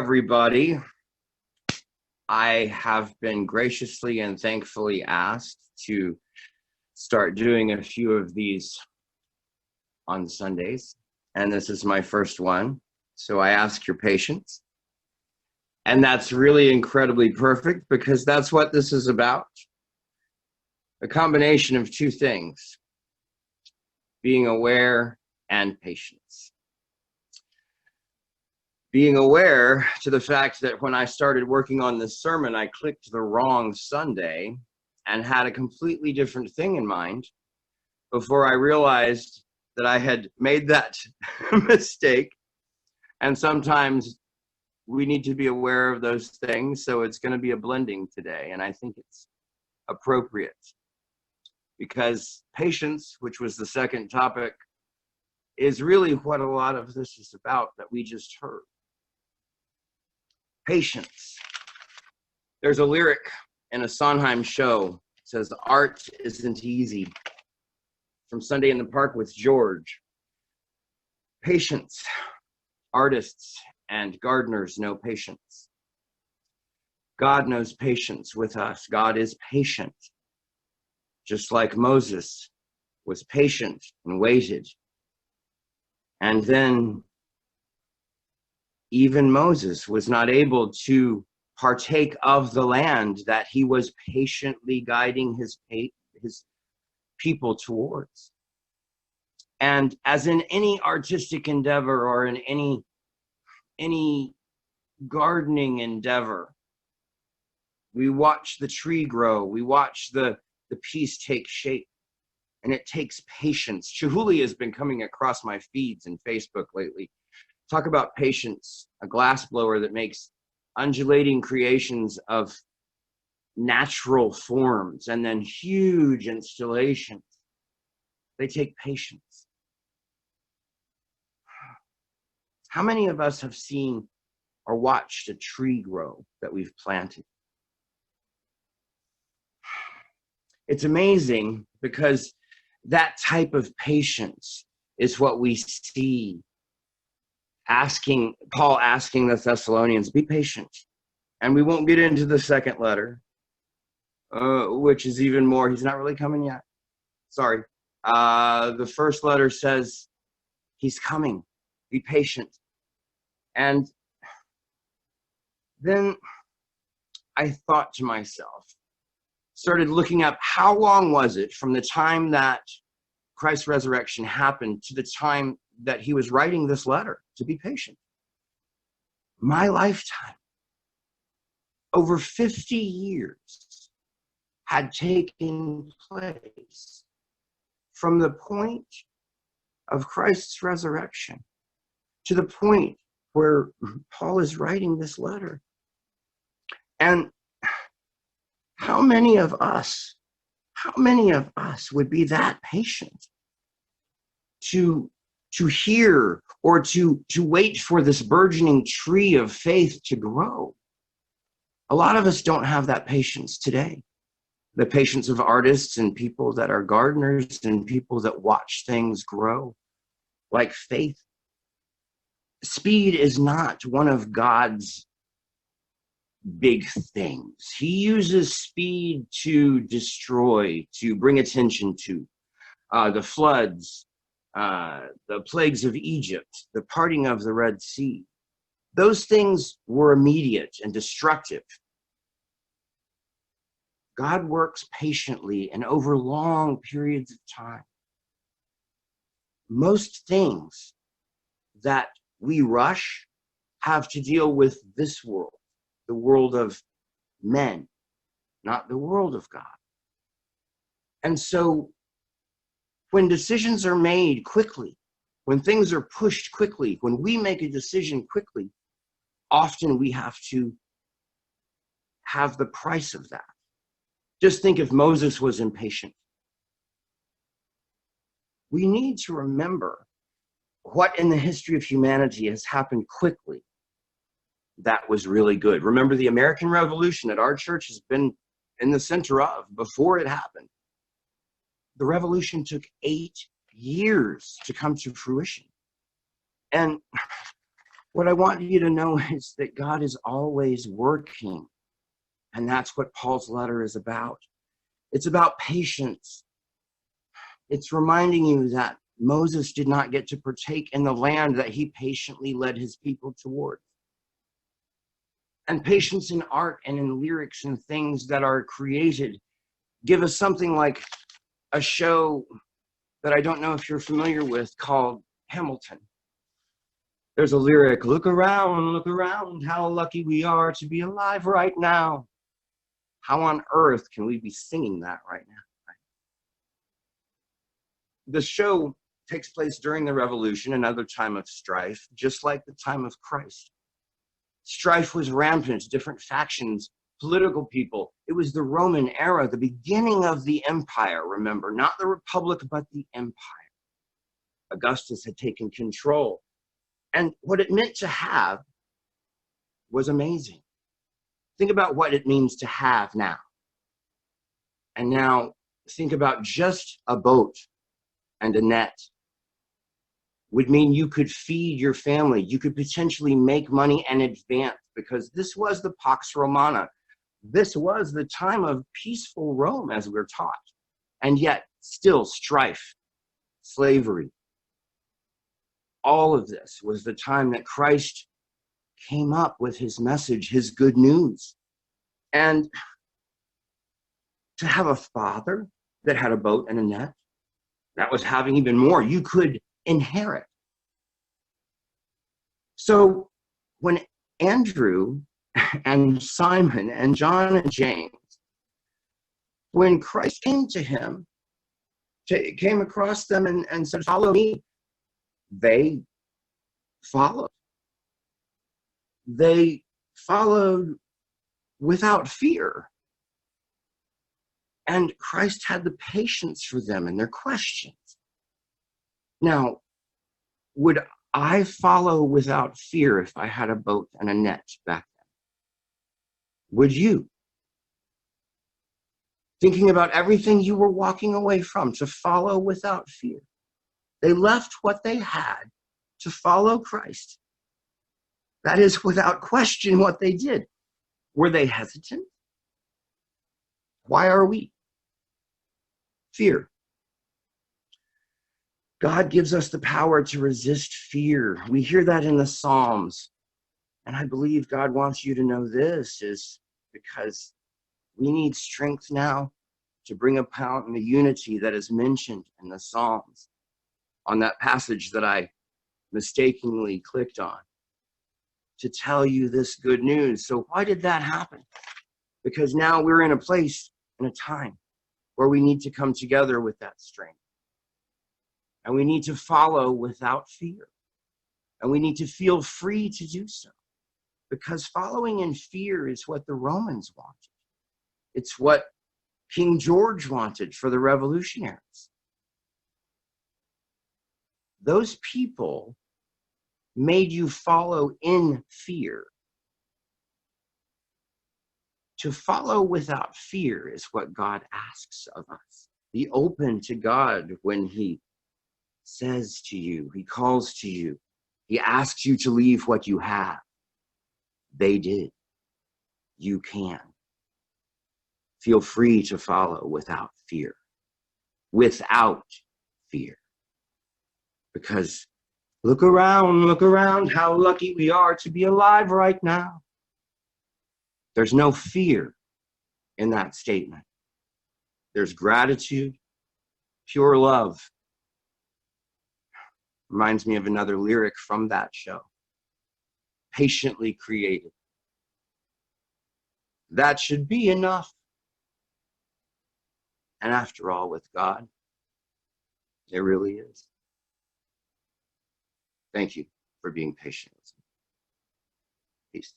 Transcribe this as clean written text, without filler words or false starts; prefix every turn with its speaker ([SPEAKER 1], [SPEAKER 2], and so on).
[SPEAKER 1] everybody. I have been graciously and thankfully asked to start doing a few of these on Sundays, and this is my first one, so I ask your patience. And that's really incredibly perfect because that's what this is about. A combination of two things: being aware and patience. Being aware to the fact that when I started working on this sermon, I clicked the wrong Sunday and had a completely different thing in mind before I realized that I had made that mistake. And sometimes we need to be aware of those things. So it's going to be a blending today. And I think it's appropriate because patience, which was the second topic, is really what a lot of this is about that we just heard. Patience. There's a lyric in a Sondheim show. It says, "Art isn't easy." From Sunday in the Park with George. Patience. Artists and gardeners know patience. God knows patience with us. God is patient. Just like Moses was patient and waited. And then even Moses was not able to partake of the land that he was patiently guiding his people towards. And as in any artistic endeavor or in any gardening endeavor, we watch the tree grow, we watch the piece take shape, and it takes patience. Chihuly has been coming across my feeds in Facebook lately. Talk about patience, a glass blower that makes undulating creations of natural forms and then huge installations. They take patience. How many of us have seen or watched a tree grow that we've planted? It's amazing because that type of patience is what we see Paul asking the Thessalonians, be patient. And we won't get into the second letter, which is even more, he's not really coming yet. Sorry. The first letter says, he's coming, be patient. And then I thought to myself, started looking up how long was it from the time that Christ's resurrection happened to the time that he was writing this letter to be patient. My lifetime, over 50 years had taken place from the point of Christ's resurrection to the point where Paul is writing this letter. And how many of us would be that patient to hear or to wait for this burgeoning tree of faith to grow? A lot of us don't have that patience today. The patience of artists and people that are gardeners and people that watch things grow like faith. Speed is not one of God's big things. He uses speed to destroy, to bring attention to the floods, the plagues of Egypt, the parting of the Red Sea. Those things were immediate and destructive. God works patiently and over long periods of time. Most things that we rush have to deal with this world, the world of men, not the world of God. And so when decisions are made quickly, when things are pushed quickly, when we make a decision quickly, often we have to have the price of that. Just think if Moses was impatient. We need to remember what in the history of humanity has happened quickly that was really good. Remember the American Revolution that our church has been in the center of before it happened. The revolution took 8 years to come to fruition. And What I want you to know is that God is always working. And that's what Paul's letter is about. It's about patience. It's reminding you that Moses did not get to partake in the land that he patiently led his people toward. And patience in art and in lyrics and things that are created give us something like a show that I don't know if you're familiar with called Hamilton. There's a lyric, look around, how lucky we are to be alive right now. How on earth can we be singing that right now? The show takes place during the Revolution, another time of strife, just like the time of Christ. Strife was rampant, different factions, political people. It was the Roman era, the beginning of the empire, remember, not the republic, but the empire. Augustus had taken control. And what it meant to have was amazing. Think about what it means to have now. And now think about just a boat and a net. Would mean you could feed your family. You could potentially make money and advance, because this was the Pax Romana. This was the time of peaceful Rome, as we're taught. And yet still strife, slavery. All of this was the time that Christ came up with his message, his good news. And to have a father that had a boat and a net, that was having even more. You could inherit. So when Andrew and Simon and John and James, when Christ came to him, came across them and said, follow me, they followed. They followed without fear. And Christ had the patience for them and their questions. Now, would I follow without fear if I had a boat and a net back then? Would you? Thinking about everything you were walking away from to follow without fear. They left what they had to follow Christ. That is without question what they did. Were they hesitant? Why are we? Fear. God gives us the power to resist fear. We hear that in the Psalms. And I believe God wants you to know this is because we need strength now to bring about the unity that is mentioned in the Psalms on that passage that I mistakenly clicked on to tell you this good news. So why did that happen? Because now we're in a place, in a time where we need to come together with that strength. And we need to follow without fear. And we need to feel free to do so. Because following in fear is what the Romans wanted. It's what King George wanted for the revolutionaries. Those people made you follow in fear. To follow without fear is what God asks of us. Be open to God when he says to you, he calls to you, he asks you to leave what you have. They did. You can. Feel free to follow without fear. Without fear. Because look around, how lucky we are to be alive right now. There's no fear in that statement. There's gratitude, pure love. Reminds me of another lyric from that show. Patiently created. That should be enough. And after all, with God, it really is. Thank you for being patient with me. Peace.